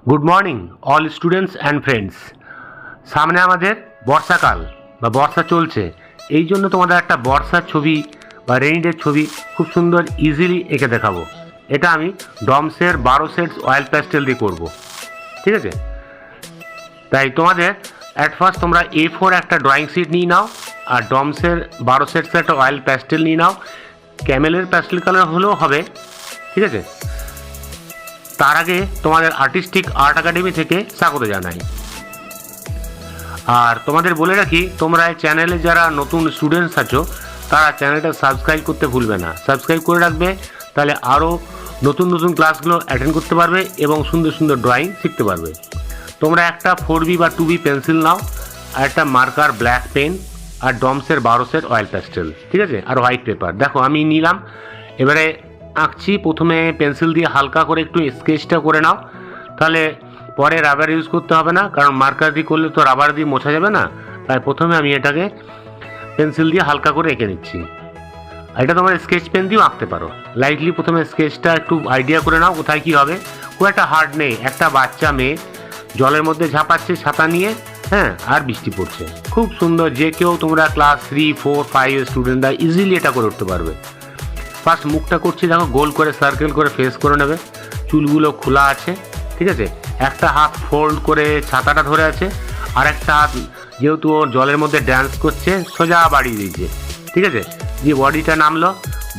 Good morning all students and friends. सामने आमादेर बर्षाकाल बा बर्षा चलছে এই জন্য তোমাদের একটা বর্ষার ছবি বা রেইনডের ছবি খুব সুন্দর ইজিলি এঁকে দেখাবো। এটা আমি ডমসের 12 সেটস অয়েল প্যাস্টেল দিয়ে করব, ঠিক আছে? তাই তোমাদের অ্যাট ফার্স্ট তোমরা A4 একটা ড্রয়িং শিট নিয়ে নাও আর ডমসের 12 সেটস একটা অয়েল প্যাস্টেল নিয়ে নাও। ক্যামেলের প্যাস্টেল কালার হলেও হবে, ঠিক আছে? তার আগে তোমাদের আর্টিস্টিক আর্ট একাডেমি থেকে স্বাগত জানাই। আর তোমাদের বলে রাখি, তোমরা এই চ্যানেলে যারা নতুন স্টুডেন্টস আছো তারা চ্যানেলটা সাবস্ক্রাইব করতে ভুলবে না। সাবস্ক্রাইব করে রাখবে, তাহলে আরও নতুন নতুন ক্লাসগুলো অ্যাটেন্ড করতে পারবে এবং সুন্দর সুন্দর ড্রয়িং শিখতে পারবে। তোমরা একটা 4B বা 2B পেন্সিল নাও আর একটা মার্কার ব্ল্যাক পেন আর ডমসের 12 সেট অয়েল প্যাস্টেল, ঠিক আছে? আর হোয়াইট পেপার। দেখো আমি নিলাম, এবারে আঁকছি। প্রথমে পেন্সিল দিয়ে হালকা করে একটু স্কেচটা করে নাও, তাহলে পরে রাবার ইউজ করতে হবে না, কারণ মার্কার দিয়ে করলে তো রাবার দিয়ে মোছা যাবে না। তাই প্রথমে আমি এটাকে পেন্সিল দিয়ে হালকা করে এঁকে নিচ্ছি। এটা তোমার স্কেচ পেন দিয়েও আঁকতে পারো। লাইটলি প্রথমে স্কেচটা একটু আইডিয়া করে নাও কোথায় কী হবে। খুব একটা হার্ড নেই। একটা বাচ্চা মেয়ে জলের মধ্যে ঝাঁপাচ্ছে ছাতা নিয়ে, হ্যাঁ, আর বৃষ্টি পড়ছে। খুব সুন্দর, যে কেউ তোমরা ক্লাস 3, 4, 5 স্টুডেন্টরা ইজিলি এটা করে উঠতে পারবে। ফার্স্ট মুখটা করছি, দেখো গোল করে সার্কেল করে ফেস করে নেবে। চুলগুলো খোলা আছে, ঠিক আছে? একটা হাত ফোল্ড করে ছাতাটা ধরে আছে, আর একটা হাত যেহেতু ও জলের মধ্যে ড্যান্স করছে সোজা বাড়িয়ে দিয়েছে, ঠিক আছে? যে বডিটা নামলো,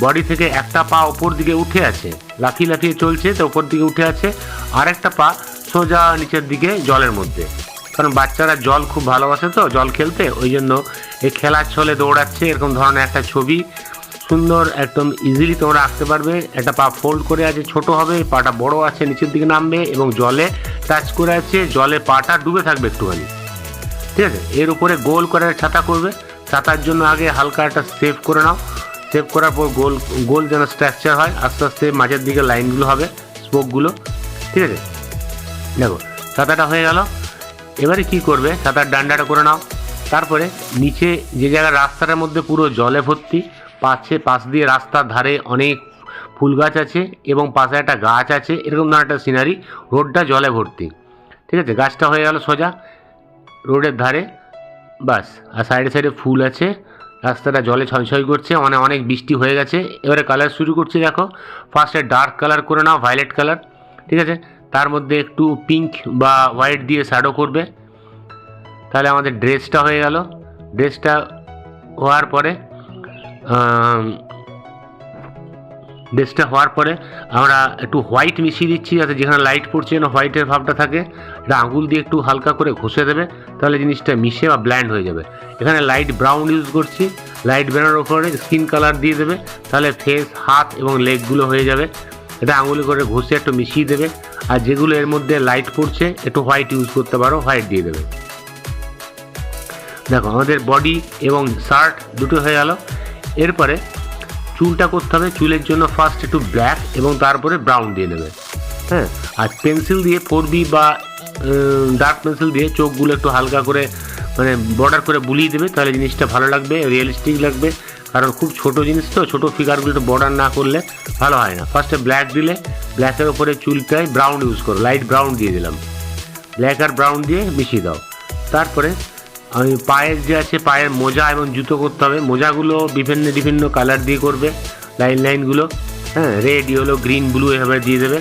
বডি থেকে একটা পা ওপর দিকে উঠে আছে, লাফিয়ে লাফিয়ে চলছে, তো ওপর দিকে উঠে আছে। আর একটা পা সোজা নিচের দিকে জলের মধ্যে, কারণ বাচ্চারা জল খুব ভালোবাসে তো জল খেলতে, ওই জন্য এই খেলার ছলে দৌড়াচ্ছে। এরকম ধরনের একটা ছবি সুন্দর একদম ইজিলি তোমরা আঁকতে পারবে। একটা পা ফোল্ড করে আছে, ছোট হবে, পাটা বড় আছে, নিচের দিকে নামবে এবং জলে টাচ করে আছে, জলে পাটা ডুবে থাকবে একটুখানি, ঠিক আছে? এর উপরে গোল করে ছাতা করবে। ছাতার জন্য আগে হালকা একটা শেপ করে নাও। শেপ করার পর গোল গোল যেন স্ট্রাকচার হয়, আস্তে আস্তে মাঝের দিকে লাইনগুলো হবে, স্পোকগুলো, ঠিক আছে? দেখো ছাতাটা হয়ে গেল। এবারে কি করবে, ছাতার ডান্ডাটা করে নাও। তারপরে নিচে যে জায়গায় রাস্তাটার মধ্যে পুরো জলে ভর্তি, পাশ দিয়ে রাস্তার ধারে অনেক ফুল গাছ আছে এবং পাশে একটা গাছ আছে, এরকম ধরনের একটা সিনারি। রোডটা জলে ভর্তি, ঠিক আছে? গাছটা হয়ে গেল সোজা রোডের ধারে, বাস। আর সাইডে সাইডে ফুল আছে, রাস্তাটা জলে ছয় করছে, অনেক বৃষ্টি হয়ে গেছে। এবারে কালার শুরু করছি। দেখো ফার্স্টে ডার্ক কালার করে নাও, ভায়োলেট কালার, ঠিক আছে? তার মধ্যে একটু পিঙ্ক বা হোয়াইট দিয়ে শ্যাডো করবে, তাহলে আমাদের ড্রেসটা হয়ে গেল। ড্রেসটা হওয়ার পরে আমরা একটু হোয়াইট মিশিয়ে দিচ্ছি, যাতে যেখানে লাইট পড়ছে যেন হোয়াইটের ভাবটা থাকে। এটা আঙুল দিয়ে একটু হালকা করে ঘষে দেবে, তাহলে জিনিসটা মিশে বা ব্ল্যান্ড হয়ে যাবে। এখানে লাইট ব্রাউন ইউজ করছি। লাইট ব্রাউনের ওপরে স্কিন কালার দিয়ে দেবে, তাহলে ফেস, হাত এবং লেগগুলো হয়ে যাবে। এটা আঙুলে করে ঘষে একটু মিশিয়ে দেবে। আর যেগুলো এর মধ্যে লাইট পড়ছে একটু হোয়াইট ইউজ করতে পারো, হোয়াইট দিয়ে দেবে। দেখো আমাদের বডি এবং শার্ট দুটো হয়ে গেল। এরপরে চুলটা করতে হবে। চুলের জন্য ফার্স্ট একটু ব্ল্যাক এবং তারপরে ব্রাউন দিয়ে নেবে, হ্যাঁ। আর পেন্সিল দিয়ে 4B বা ডার্ক পেন্সিল দিয়ে চোখগুলো একটু হালকা করে মানে বর্ডার করে বুলিয়ে দেবে, তাহলে জিনিসটা ভালো লাগবে, রিয়েলিস্টিক লাগবে। কারণ খুব ছোটো জিনিস তো, ছোটো ফিগারগুলো একটু বর্ডার না করলে ভালো হয় না। ফার্স্টে ব্ল্যাক দিলে, ব্ল্যাকের ওপরে চুলটায় ব্রাউন ইউজ করো, লাইট ব্রাউন দিয়ে দিলাম। ব্ল্যাক আর ব্রাউন দিয়ে মিশিয়ে দাও। তারপরে আমি পায়ের যে আছে, পায়ের মোজা এবং জুতো করতে হবে। মোজাগুলো বিভিন্ন কালার দিয়ে করবে, লাইনগুলো, হ্যাঁ, রেড, ইয়েলো, গ্রিন, ব্লু এভাবে দিয়ে দেবে।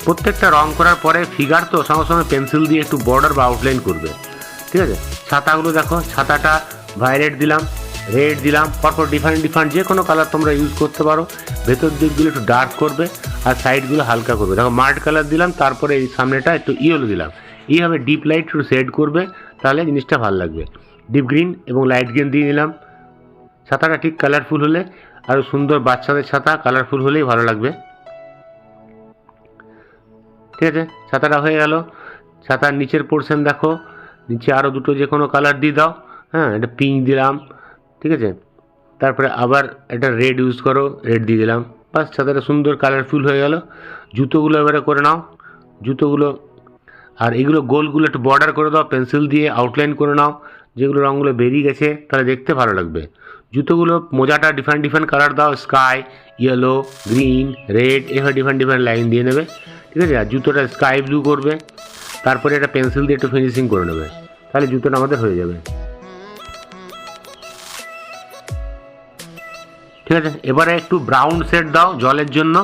প্রত্যেকটা রং করার পরে ফিগার তো সঙ্গে সঙ্গে পেন্সিল দিয়ে একটু বর্ডার বা আউটলাইন করবে, ঠিক আছে? ছাতাগুলো দেখো, ছাতাটা ভায়োলেট দিলাম, রেড দিলাম, পরপর ডিফারেন্ট যে কোনো কালার তোমরা ইউজ করতে পারো। ভেতর দিকগুলো একটু ডার্ক করবে আর সাইডগুলো হালকা করবে। দেখো মার্ড কালার দিলাম, তারপরে এই সামনেটা একটু ইয়েলো দিলাম। এইভাবে ডিপ লাইট একটু শেড করবে, তাহলে জিনিসটা ভালো লাগবে। ডিপ গ্রিন এবং লাইট গ্রিন দিয়ে দিলাম। ছাতাটা ঠিক কালারফুল হলে, আরও সুন্দর, বাচ্চাদের ছাতা কালারফুল হলেই ভালো লাগবে, ঠিক আছে? ছাতাটা হয়ে গেল। ছাতার নিচের পোর্শন দেখো, নিচে আরও দুটো যে কোনো কালার দিয়ে দাও, হ্যাঁ। এটা পিঙ্ক দিলাম, ঠিক আছে? তারপরে আবার একটা রেড ইউজ করো, রেড দিয়ে দিলাম। বাস, ছাতাটা সুন্দর কালারফুল হয়ে গেল। জুতোগুলো এবারে করে নাও। জুতোগুলো আর এগুলো গোলগুলো একটু বর্ডার করে দাও, পেন্সিল দিয়ে আউটলাইন করে নাও। যেগুলো রঙগুলো বেরিয়ে গেছে তাহলে দেখতে ভালো লাগবে। জুতোগুলো, মোজাটা ডিফারেন্ট কালার দাও, স্কাই, ইয়েলো, গ্রিন, রেড, এভাবে ডিফারেন্ট লাইন দিয়ে নেবে, ঠিক আছে। আর জুতোটা স্কাই ব্লু করবে, তারপরে এটা পেন্সিল দিয়ে একটু ফিনিশিং করে নেবে, তাহলে জুতোটা আমাদের হয়ে যাবে। ঠিক আছে, এবারে একটু ব্রাউন শেড দাও জলের জন্য।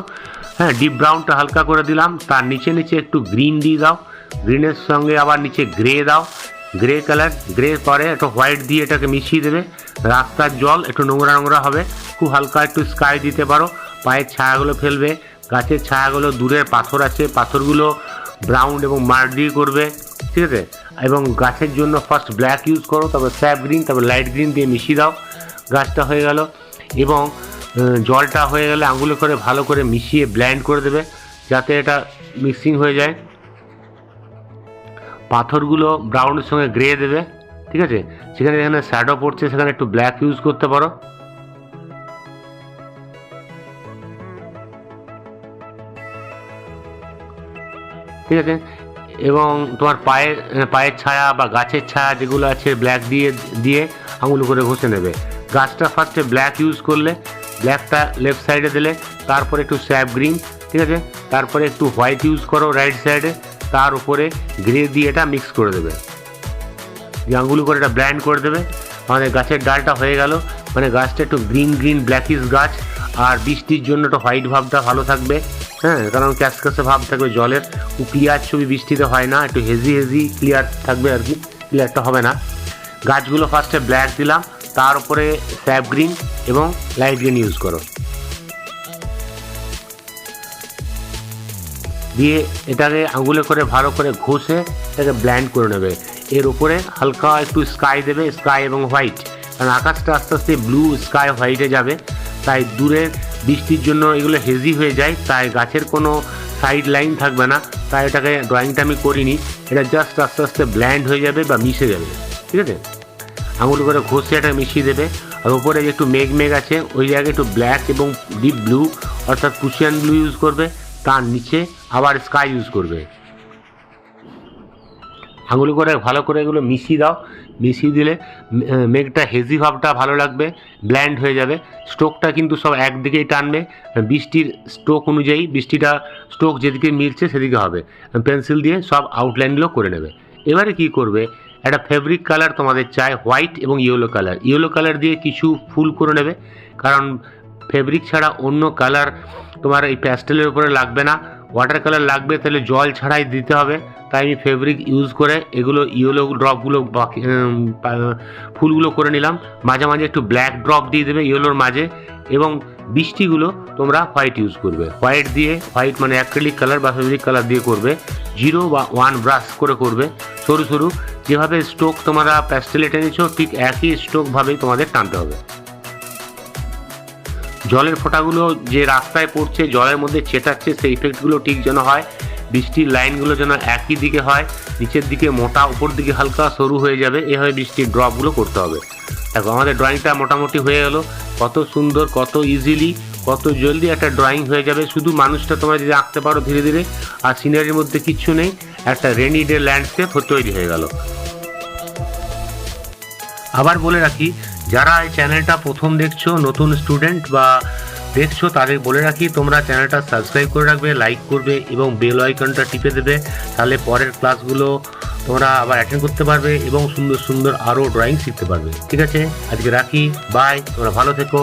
হ্যাঁ, ডিপ ব্রাউনটা হালকা করে দিলাম, তার নিচে নিচে একটু গ্রিন দিয়ে দাও, গ্রিনের সঙ্গে আবার নিচে গ্রে দাও, গ্রে কালার, গ্রে পরে একটু হোয়াইট দিয়ে এটাকে মিশিয়ে দেবে। রাস্তার জল একটু নোংরা নোংরা হবে, খুব হালকা একটু স্কাই দিতে পারো, পায়ের ছায়াগুলো ফেলবে, গাছের ছায়াগুলো, দূরের পাথর আছে পাথরগুলো ব্রাউন এবং মার্ডি করবে। ঠিক আছে, এবং গাছের জন্য ফার্স্ট ব্ল্যাক ইউজ করো, তারপর স্যাপ গ্রিন, তারপর লাইট গ্রিন দিয়ে মিশিয়ে দাও। গাছটা হয়ে গেল, এবং জলটা হয়ে গেলে আঙুলে করে ভালো করে মিশিয়ে ব্লেন্ড করে দেবে যাতে এটা মিক্সিং হয়ে যায়। পাথরগুলো ব্রাউনের সঙ্গে গ্রে দেবে। ঠিক আছে, সেখানে যেখানে শ্যাডো পড়ছে সেখানে একটু ব্ল্যাক ইউজ করতে পারো। ঠিক আছে, এবং তোমার পায়ের ছায়া বা গাছের ছায়া যেগুলো আছে ব্ল্যাক দিয়ে দিয়ে আঙুল করে ঘষে নেবে। গাছটা ফার্স্টে ব্ল্যাক ইউজ করলে, ব্ল্যাকটা লেফট সাইডে দিলে, তারপরে একটু স্যাপ গ্রিন, ঠিক আছে, তারপরে একটু হোয়াইট ইউজ করো রাইট সাইডে, তার উপরে গ্রে দিয়ে এটা মিক্স করে দেবে, দিয়ে আঙুল করে এটা ব্ল্যান্ড করে দেবে। আমাদের গাছের ডালটা হয়ে গেল, মানে গাছটা একটু গ্রিন গ্রিন ব্ল্যাকিশ গাছ। আর বৃষ্টির জন্য একটু হোয়াইট ভাবটা ভালো থাকবে, হ্যাঁ, কারণ ক্যাশক্যাশে ভাব থাকবে জলের, ক্লিয়ার ছবি বৃষ্টিতে হয় না, একটু হেজি হেজি ক্লিয়ার থাকবে আর কি, ক্লিয়ারটা হবে না। গাছগুলো ফার্স্টে ব্ল্যাক দিলাম, তার উপরে স্যাপ গ্রিন এবং লাইট গ্রিন ইউজ করো, দিয়ে এটাকে আঙুলে করে ভালো করে ঘষে এটাকে ব্ল্যান্ড করে নেবে। এর উপরে হালকা একটু স্কাই দেবে, স্কাই এবং হোয়াইট, কারণ আকাশটা আস্তে আস্তে ব্লু স্কাই হোয়াইটে যাবে, তাই দূরের বৃষ্টির জন্য এগুলো হেজি হয়ে যায়, তাই গাছের কোনো সাইড লাইন থাকবে না, তাই এটাকে ড্রয়িংটা আমি করিনি, এটা জাস্ট আস্তে আস্তে ব্ল্যান্ড হয়ে যাবে বা মিশে যাবে। ঠিক আছে, আঙুল করে ঘষে এটা মিশিয়ে দেবে। আর উপরে যে একটু মেঘ মেঘ আছে ওই জায়গায় একটু ব্ল্যাক এবং ডিপ ব্লু অর্থাৎ কুশিয়ান ব্লু ইউজ করবে, তার নিচে আবার স্কাই ইউজ করবে। আঙুল করে ভালো করে এগুলো মিশিয়ে দাও, মিশিয়ে দিলে মেঘটা হেজি ভাবটা ভালো লাগবে, ব্ল্যান্ড হয়ে যাবে। স্ট্রোকটা কিন্তু সব একদিকেই টানবে, বৃষ্টির স্ট্রোক অনুযায়ী, বৃষ্টিটা স্ট্রোক যেদিকে মিলছে সেদিকে হবে। পেন্সিল দিয়ে সব আউটলাইনগুলো করে নেবে। এবারে কি করবে, একটা ফেব্রিক কালার তোমাদের চাই, হোয়াইট এবং ইয়েলো কালার। ইয়েলো কালার দিয়ে কিছু ফুল করে নেবে, কারণ ফেব্রিক ছাড়া অন্য কালার তোমার এই প্যাস্টেলের উপরে লাগবে না, ওয়াটার কালার লাগবে, তাহলে জল ছাড়াই দিতে হবে। তাই আমি ফেব্রিক ইউজ করে এগুলো ইয়েলো ড্রপগুলো ফুলগুলো করে নিলাম। মাঝে মাঝে একটু ব্ল্যাক ড্রপ দিয়ে দেবে ইয়েলোর মাঝে, এবং বৃষ্টিগুলো তোমরা হোয়াইট ইউজ করবে। হোয়াইট দিয়ে, হোয়াইট মানে অ্যাক্রিলিক কালার বা ফেব্রিক কালার দিয়ে করবে, 0 বা 1 ব্রাশ করে করবে, সরু সরু। যেভাবে স্ট্রোক তোমরা প্যাস্টেলে টেনেছো ঠিক একই স্ট্রোকভাবেই তোমাদের টানতে হবে। জলের ফোঁটাগুলো যে রাস্তায় পড়ছে, জলের মধ্যে চেটাচ্ছে, সেই ইফেক্টগুলো ঠিক যেন হয়, বৃষ্টির লাইনগুলো যেন একই দিকে হয়, নিচের দিকে মোটা, উপর দিকে হালকা সরু হয়ে যাবে, এভাবে বৃষ্টির ড্রপগুলো করতে হবে। দেখো আমাদের ড্রয়িংটা মোটামুটি হয়ে গেল, কত সুন্দর, কত ইজিলি, কত জলদি একটা ড্রয়িং হয়ে যাবে। শুধু মানুষটা তোমরা যদি আঁকতে পারো ধীরে ধীরে, আর সিনারির মধ্যে কিচ্ছু নেই, একটা রেনি ডে ল্যান্ডস্কেপ তৈরি হয়ে গেল। আবার বলে রাখি, যারা এই চ্যানেলটা প্রথম দেখছো, নতুন স্টুডেন্ট বা দেখছো, তাদের বলে রাখি তোমরা চ্যানেলটা সাবস্ক্রাইব করে রাখবে, লাইক করবে এবং বেল আইকনটা টিপে দেবে, তাহলে পরের ক্লাসগুলো তোমরা আবার অ্যাটেন্ড করতে পারবে এবং সুন্দর সুন্দর আরও ড্রয়িং শিখতে পারবে। ঠিক আছে, আজকে রাখি, বাই, তোমরা ভালো থেকো।